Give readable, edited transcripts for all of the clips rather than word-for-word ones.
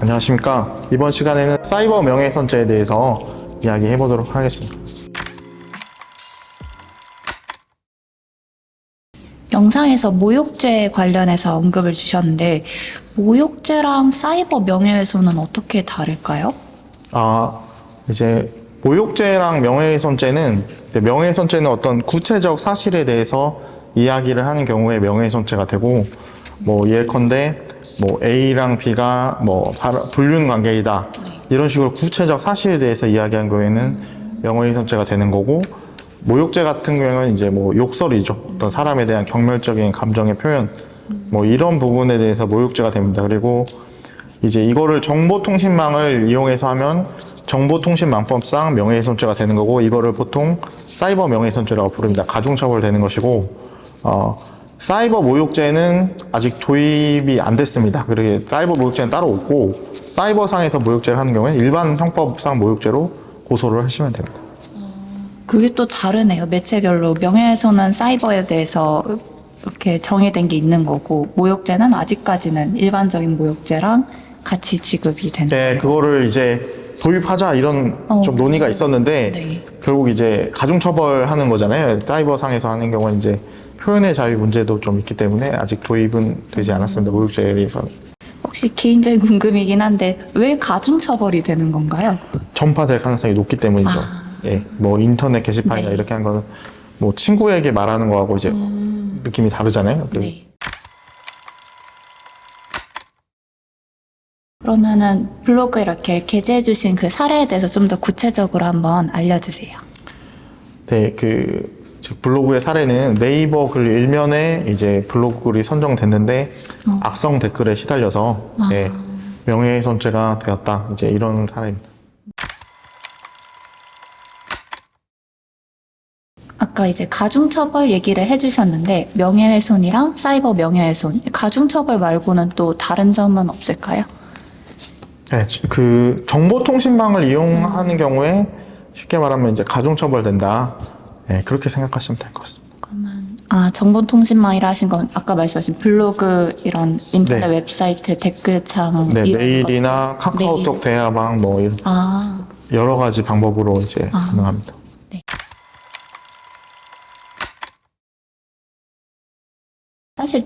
안녕하십니까. 이번 시간에는 사이버 명예훼손죄에 대해서 이야기해 보도록 하겠습니다. 영상에서 모욕죄 관련해서 언급을 주셨는데 모욕죄랑 사이버 명예훼손은 어떻게 다를까요? 이제 모욕죄랑 명예훼손죄는 명예훼손죄는 어떤 구체적 사실에 대해서 이야기를 하는 경우에 명예훼손죄가 되고 예컨대 A랑 B가 불륜 관계이다 이런 식으로 구체적 사실에 대해서 이야기한 경우에는 명예훼손죄가 되는 거고, 모욕죄 같은 경우는 이제 욕설이죠. 어떤 사람에 대한 경멸적인 감정의 표현 이런 부분에 대해서 모욕죄가 됩니다. 그리고 이제 이거를 정보통신망을 이용해서 하면 정보통신망법상 명예훼손죄가 되는 거고, 이거를 보통 사이버 명예훼손죄라고 부릅니다. 가중처벌되는 것이고, 사이버 모욕죄는 아직 도입이 안 됐습니다. 그리고 사이버 모욕죄는 따로 없고, 사이버상에서 모욕죄를 하는 경우에는 일반 형법상 모욕죄로 고소를 하시면 됩니다. 그게 또 다르네요. 매체별로 명예훼손은 사이버에 대해서 이렇게 정의된 게 있는 거고, 모욕죄는 아직까지는 일반적인 모욕죄랑 같이 지급이 되는 거예요. 네, 그거를 이제 도입하자 이런 좀 논의가 있었는데, 네. 결국 이제 가중처벌하는 거잖아요. 사이버상에서 하는 경우는 이제 표현의 자유 문제도 좀 있기 때문에 아직 도입은 되지 않았습니다. 모욕죄에 대해서는. 혹시 개인적인 궁금이긴 한데 왜 가중처벌이 되는 건가요? 전파될 가능성이 높기 때문이죠. 예, 인터넷 게시판이나 네. 이렇게 한 거는 친구에게 말하는 거하고 이제 느낌이 다르잖아요. 네. 그러면은 블로그 이렇게 게재해 주신 그 사례에 대해서 좀 더 구체적으로 한번 알려주세요. 네, 즉 블로그의 사례는 네이버 글 일면에 이제 블로그 글이 선정됐는데 악성 댓글에 시달려서 명예훼손죄가 되었다. 이제 이런 사례입니다. 아까 이제 가중처벌 얘기를 해주셨는데 명예훼손이랑 사이버 명예훼손, 가중처벌 말고는 또 다른 점은 없을까요? 네, 정보통신망을 이용하는 경우에 쉽게 말하면 이제 가중처벌된다. 네, 그렇게 생각하시면 될 것 같습니다. 그러면 정보통신망이라 하신 건 아까 말씀하신 블로그 이런 인터넷 네. 웹사이트 댓글창 네, 이런 메일이나 카카오톡 대화방 이런 여러 가지 방법으로 이제 가능합니다. 네. 사실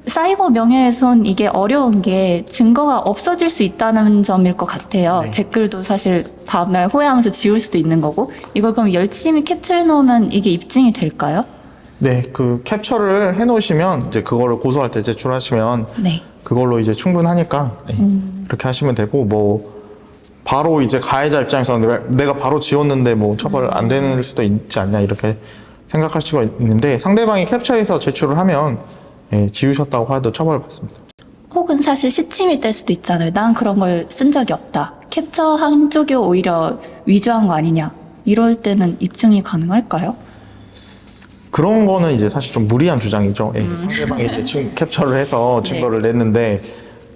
사이버 명예훼손 이게 어려운 게 증거가 없어질 수 있다는 점일 것 같아요. 네. 댓글도 사실 다음날 후회하면서 지울 수도 있는 거고, 이걸 그럼 열심히 capture 놓으면 이게 입증이 될까요? 네, 캡처를 해놓으시면 이제 그거를 고소할 때 제출하시면 네. 그걸로 이제 충분하니까 그렇게 하시면 되고, 바로 이제 가해자 입장에서는 내가 바로 지웠는데 처벌 안 되는 수도 있지 않냐 이렇게 생각할 수가 있는데, 상대방이 캡처해서 제출을 하면 지우셨다고 해도 처벌받습니다. 혹은 사실 시침이 될 수도 있잖아요. 난 그런 걸 쓴 적이 없다. 캡처한 쪽이 오히려 위조한 거 아니냐. 이럴 때는 입증이 가능할까요? 그런 거는 이제 사실 좀 무리한 주장이죠. 상대방이 이제 캡처를 해서 증거를 냈는데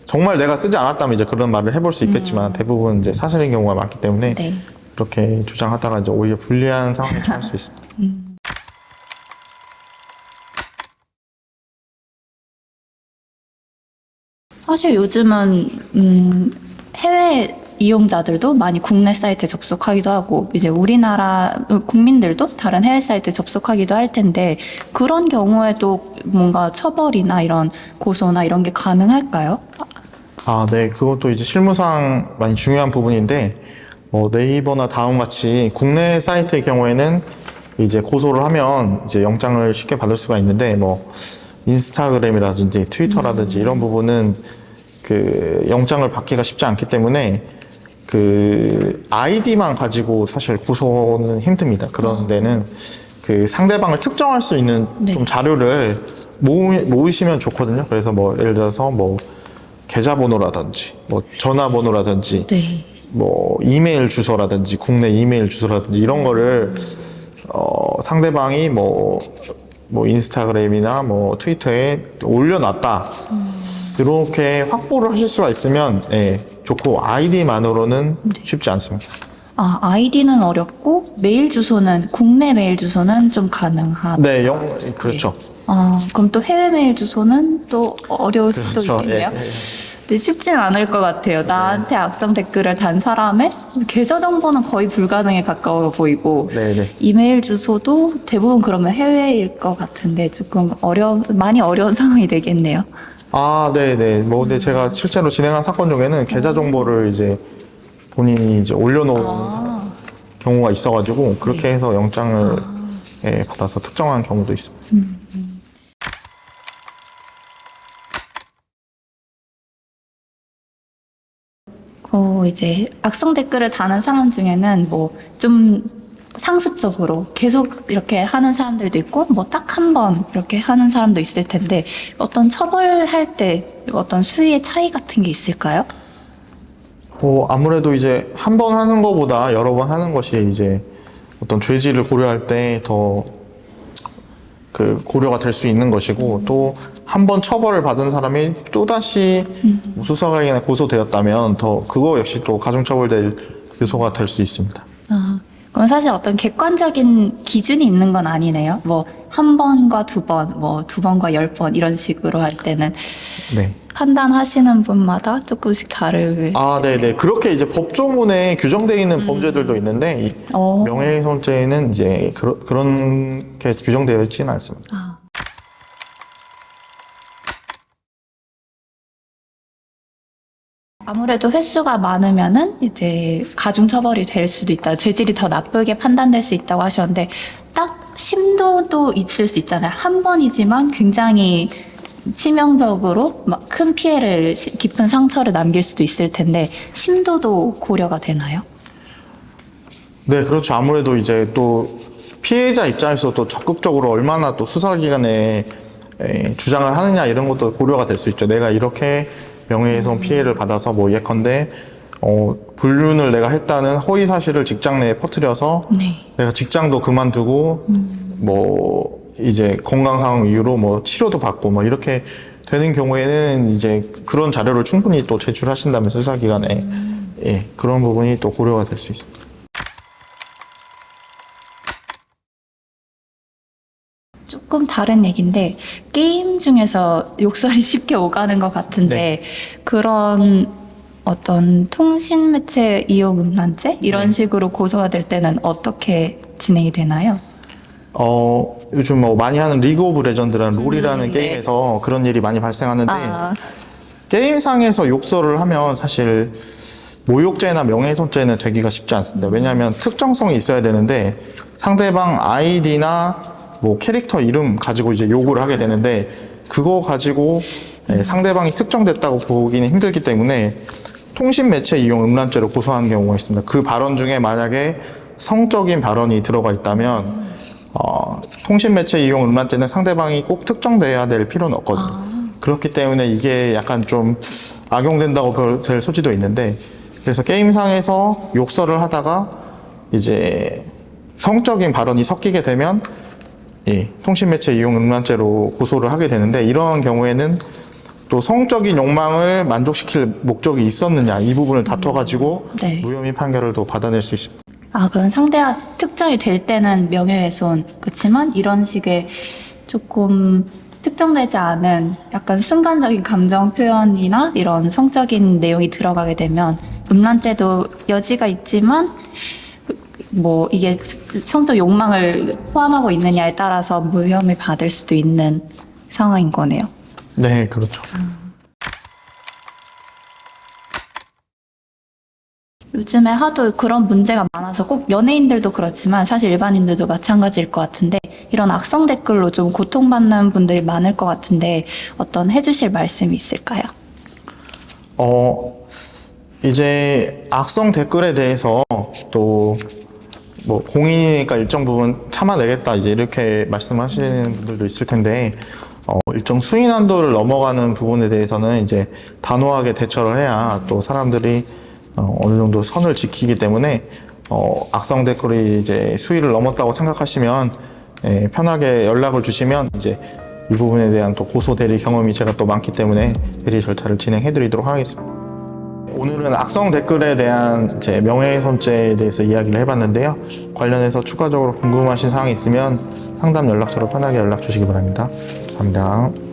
정말 내가 쓰지 않았다면 이제 그런 말을 해볼 수 있겠지만 대부분 이제 사실인 경우가 많기 때문에 네. 그렇게 주장하다가 이제 오히려 불리한 상황에 처할 수 있습니다. 사실 요즘은 해외 이용자들도 많이 국내 사이트에 접속하기도 하고, 이제 우리나라 국민들도 다른 해외 사이트에 접속하기도 할 텐데, 그런 경우에도 뭔가 처벌이나 이런 고소나 이런 게 가능할까요? 네. 그것도 이제 실무상 많이 중요한 부분인데, 네이버나 다음같이 국내 사이트의 경우에는 이제 고소를 하면 이제 영장을 쉽게 받을 수가 있는데, 인스타그램이라든지 트위터라든지 이런 부분은 영장을 받기가 쉽지 않기 때문에 아이디만 가지고 사실 고소는 힘듭니다. 그런 데는 상대방을 특정할 수 있는 좀 자료를 모으시면 좋거든요. 그래서 예를 들어서 계좌번호라든지 전화번호라든지 네. 이메일 주소라든지 국내 이메일 주소라든지 이런 거를 상대방이 인스타그램이나 트위터에 올려놨다. 이렇게 확보를 하실 수가 있으면 좋고, 아이디만으로는 쉽지 않습니다. 아이디는 어렵고 메일 주소는, 국내 메일 주소는 좀 가능하다. 네, 그렇죠. 그럼 또 해외 메일 주소는 또 어려울 수도 있겠네요. 근데 쉽진 않을 것 같아요. 나한테 악성 댓글을 단 사람의 계좌 정보는 거의 불가능에 가까워 보이고 네네. 이메일 주소도 대부분 그러면 해외일 것 같은데 조금 많이 어려운 상황이 되겠네요. 아, 네네. 뭐, 근데 제가 실제로 진행한 사건 중에는 계좌 정보를 이제 본인이 이제 올려놓은 경우가 있어가지고, 그렇게 해서 영장을 예, 받아서 특정한 경우도 있습니다. 이제 악성 댓글을 다는 사람 중에는 뭐 좀 상습적으로 계속 이렇게 하는 사람들도 있고 뭐 딱 한 번 이렇게 하는 사람도 있을 텐데 어떤 처벌할 때 어떤 수위의 차이 같은 게 있을까요? 아무래도 이제 한 번 하는 것보다 여러 번 하는 것이 이제 어떤 죄질을 고려할 때 더 그 고려가 될 수 있는 것이고, 또 한 번 처벌을 받은 사람이 또다시 수사관에 고소되었다면 더 그거 역시 또 가중처벌될 요소가 될 수 있습니다. 그럼 사실 어떤 객관적인 기준이 있는 건 아니네요. 뭐 한 번과 두 번, 뭐 두 번과 10번 이런 식으로 할 때는 네. 판단하시는 분마다 조금씩 다르게. 아, 네네. 그렇게 이제 법조문에 규정되어 있는 범죄들도 있는데, 이 명예훼손죄는 이제 그렇게 규정되어 있지는 않습니다. 아무래도 횟수가 많으면은 이제 가중처벌이 될 수도 있다. 죄질이 더 나쁘게 판단될 수 있다고 하셨는데 딱 심도도 있을 수 있잖아요. 한 번이지만 굉장히 치명적으로 막 큰 피해를 깊은 상처를 남길 수도 있을 텐데 심도도 고려가 되나요? 네, 그렇죠. 아무래도 이제 또 피해자 입장에서 또 적극적으로 얼마나 또 수사기관에 주장을 하느냐 이런 것도 고려가 될 수 있죠. 내가 이렇게 명예훼손 피해를 받아서 뭐 예컨대 불륜을 내가 했다는 허위 사실을 직장 내에 퍼뜨려서 네. 내가 직장도 그만두고 뭐 이제 건강 상황 이유로 뭐 치료도 받고 뭐 이렇게 되는 경우에는 이제 그런 자료를 충분히 또 제출하신다면 수사기관에 예, 그런 부분이 또 고려가 될 수 있습니다. 조금 다른 얘기인데 게임 중에서 욕설이 쉽게 오가는 것 같은데 그런 어떤 통신 매체 이용 음란죄 이런 식으로 고소가 될 때는 어떻게 진행이 되나요? 요즘 뭐 많이 하는 리그 오브 레전드라는 롤이라는 게임에서 그런 일이 많이 발생하는데 게임상에서 욕설을 하면 사실 모욕죄나 명예훼손죄는 되기가 쉽지 않습니다. 왜냐하면 특정성이 있어야 되는데 상대방 아이디나 뭐 캐릭터 이름 가지고 이제 욕을 하게 되는데 그거 가지고 상대방이 특정됐다고 보기는 힘들기 때문에 통신 매체 이용 음란죄로 고소하는 경우가 있습니다. 그 발언 중에 만약에 성적인 발언이 들어가 있다면 통신 매체 이용 음란죄는 상대방이 꼭 특정돼야 될 필요는 없거든요. 그렇기 때문에 이게 약간 좀 악용된다고 될 소지도 있는데 그래서 게임상에서 욕설을 하다가 이제 성적인 발언이 섞이게 되면 통신매체 이용 음란죄로 고소를 하게 되는데 이러한 경우에는 또 성적인 욕망을 만족시킬 목적이 있었느냐 이 부분을 다퉈가지고 네. 무혐의 판결을 또 받아낼 수 있습니다. 그럼 상대가 특정이 될 때는 명예훼손 그렇지만 이런 식의 조금 특정되지 않은 약간 순간적인 감정 표현이나 이런 성적인 내용이 들어가게 되면 음란죄도 여지가 있지만 뭐 이게 성적 욕망을 포함하고 있느냐에 따라서 무혐의 받을 수도 있는 상황인 거네요. 네, 그렇죠. 요즘에 하도 그런 문제가 많아서 꼭 연예인들도 그렇지만 사실 일반인들도 마찬가지일 것 같은데 이런 악성 댓글로 좀 고통받는 분들이 많을 것 같은데 어떤 해주실 말씀이 있을까요? 이제 악성 댓글에 대해서 또 뭐 공인이니까 일정 부분 참아내겠다 이제 이렇게 말씀하시는 분들도 있을 텐데 일정 수위 난도를 넘어가는 부분에 대해서는 이제 단호하게 대처를 해야 또 사람들이 어느 정도 선을 지키기 때문에 악성 댓글이 이제 수위를 넘었다고 생각하시면 편하게 연락을 주시면 이제 이 부분에 대한 또 고소 대리 경험이 제가 또 많기 때문에 대리 절차를 진행해 드리도록 하겠습니다. 오늘은 악성 댓글에 대한 이제 명예훼손죄에 대해서 이야기를 해봤는데요. 관련해서 추가적으로 궁금하신 사항이 있으면 상담 연락처로 편하게 연락 주시기 바랍니다. 감사합니다.